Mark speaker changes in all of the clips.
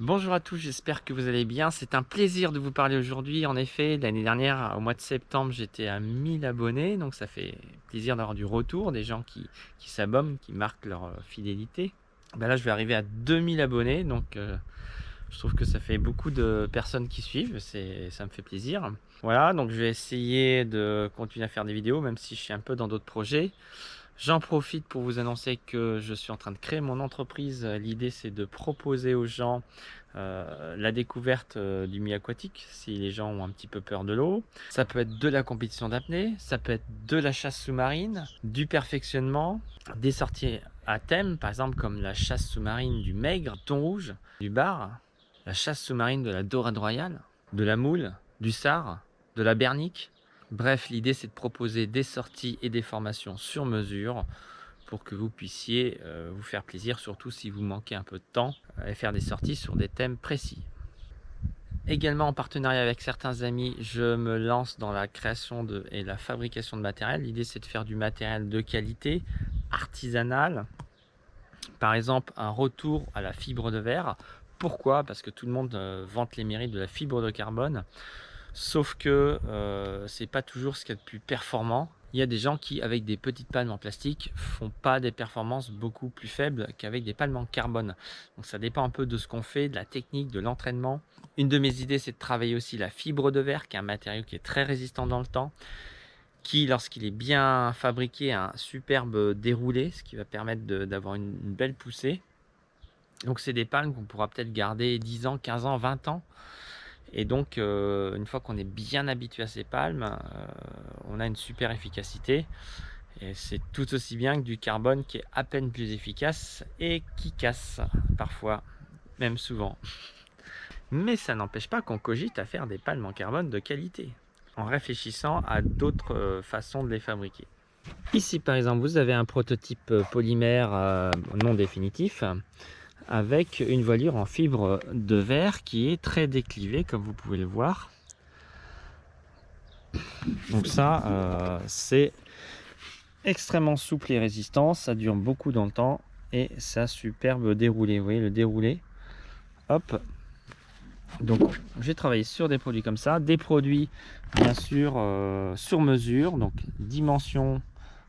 Speaker 1: Bonjour à tous, j'espère que vous allez bien. C'est un plaisir de vous parler aujourd'hui. En effet, l'année dernière, au mois de septembre, j'étais à 1000 abonnés, donc ça fait plaisir d'avoir du retour, des gens qui s'abonnent, qui marquent leur fidélité. Ben là, je vais arriver à 2000 abonnés, donc je trouve que ça fait beaucoup de personnes qui suivent, ça me fait plaisir. Voilà, donc je vais essayer de continuer à faire des vidéos, même si je suis un peu dans d'autres projets. J'en profite pour vous annoncer que je suis en train de créer mon entreprise. L'idée, c'est de proposer aux gens la découverte du milieu aquatique, si les gens ont un petit peu peur de l'eau. Ça peut être de la compétition d'apnée, ça peut être de la chasse sous-marine, du perfectionnement, des sorties à thème, par exemple comme la chasse sous-marine du maigre, du thon rouge, du bar, la chasse sous-marine de la dorade royale, de la moule, du sard, de la bernique. Bref, l'idée c'est de proposer des sorties et des formations sur mesure pour que vous puissiez vous faire plaisir, surtout si vous manquez un peu de temps, et faire des sorties sur des thèmes précis. Également en partenariat avec certains amis, je me lance dans la création et la fabrication de matériel. L'idée c'est de faire du matériel de qualité, artisanal. Par exemple, un retour à la fibre de verre. Pourquoi? Parce que tout le monde vante les mérites de la fibre de carbone. Sauf que c'est pas toujours ce qu'il y a de plus performant. Il y a des gens qui, avec des petites palmes en plastique, font pas des performances beaucoup plus faibles qu'avec des palmes en carbone. Donc ça dépend un peu de ce qu'on fait, de la technique, de l'entraînement. Une de mes idées, c'est de travailler aussi la fibre de verre, qui est un matériau qui est très résistant dans le temps, qui, lorsqu'il est bien fabriqué, a un superbe déroulé, ce qui va permettre d'avoir une belle poussée. Donc c'est des palmes qu'on pourra peut-être garder 10 ans, 15 ans, 20 ans. Et donc, une fois qu'on est bien habitué à ces palmes, on a une super efficacité. Et c'est tout aussi bien que du carbone qui est à peine plus efficace et qui casse parfois, même souvent. Mais ça n'empêche pas qu'on cogite à faire des palmes en carbone de qualité, en réfléchissant à d'autres façons de les fabriquer. Ici, par exemple, vous avez un prototype polymère non définitif, avec une voilure en fibre de verre qui est très déclivée, comme vous pouvez le voir. Donc ça, c'est extrêmement souple et résistant, ça dure beaucoup dans le temps et ça superbe déroulé. Vous voyez le déroulé, hop. Donc j'ai travaillé sur des produits comme ça, des produits bien sûr sur mesure, donc dimension,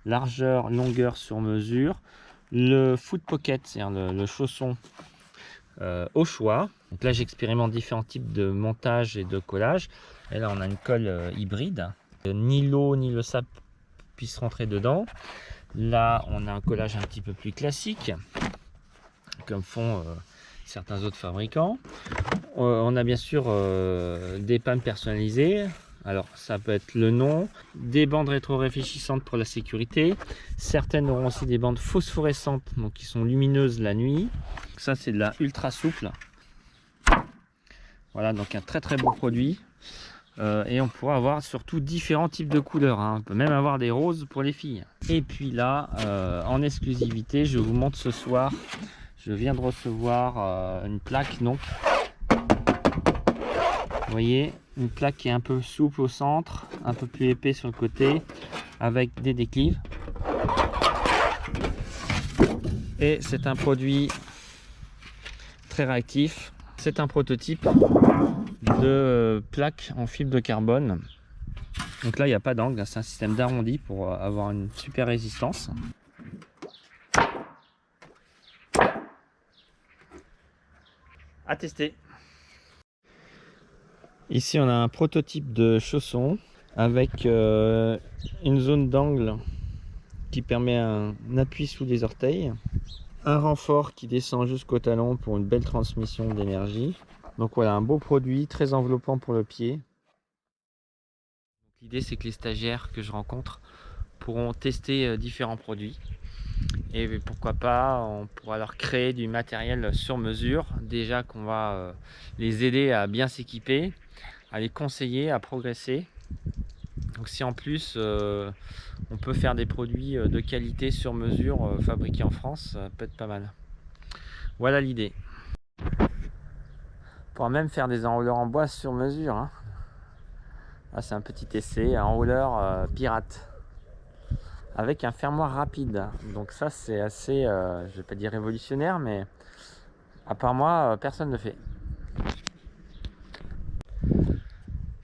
Speaker 1: largeur, longueur sur mesure. Le foot pocket, c'est-à-dire le chausson au choix. Donc là j'expérimente différents types de montage et de collage. Et là on a une colle hybride. Ni l'eau ni le sable puissent rentrer dedans. Là on a un collage un petit peu plus classique, comme font certains autres fabricants. On a bien sûr des palmes personnalisées. Alors ça peut être le nom, des bandes rétro-réfléchissantes pour la sécurité. Certaines auront aussi des bandes phosphorescentes, donc qui sont lumineuses la nuit. Ça c'est de la ultra souple. Voilà, donc un très très beau produit. Et on pourra avoir surtout différents types de couleurs, hein. On peut même avoir des roses pour les filles. Et puis là, en exclusivité, je vous montre ce soir, je viens de recevoir une plaque, donc vous voyez, une plaque qui est un peu souple au centre, un peu plus épais sur le côté, avec des déclives. Et c'est un produit très réactif. C'est un prototype de plaque en fibre de carbone. Donc là, il n'y a pas d'angle, c'est un système d'arrondi pour avoir une super résistance. À tester. Ici, on a un prototype de chausson avec une zone d'angle qui permet un appui sous les orteils, un renfort qui descend jusqu'au talon pour une belle transmission d'énergie. Donc voilà, un beau produit, très enveloppant pour le pied. L'idée, c'est que les stagiaires que je rencontre pourront tester différents produits. Et pourquoi pas, on pourra leur créer du matériel sur mesure. Déjà qu'on va les aider à bien s'équiper, à les conseiller, à progresser. Donc si en plus on peut faire des produits de qualité sur mesure fabriqués en France, ça peut être pas mal. Voilà l'idée. On pourra même faire des enrouleurs en bois sur mesure, hein. Là c'est un petit essai, un enrouleur pirate avec un fermoir rapide. Donc ça c'est assez, je vais pas dire révolutionnaire, mais à part moi, personne ne le fait.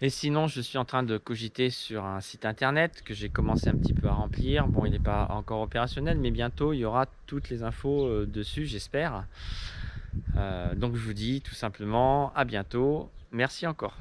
Speaker 1: Et sinon, je suis en train de cogiter sur un site internet que j'ai commencé un petit peu à remplir. Bon, il n'est pas encore opérationnel, mais bientôt il y aura toutes les infos dessus, j'espère. Donc je vous dis tout simplement à bientôt. Merci encore.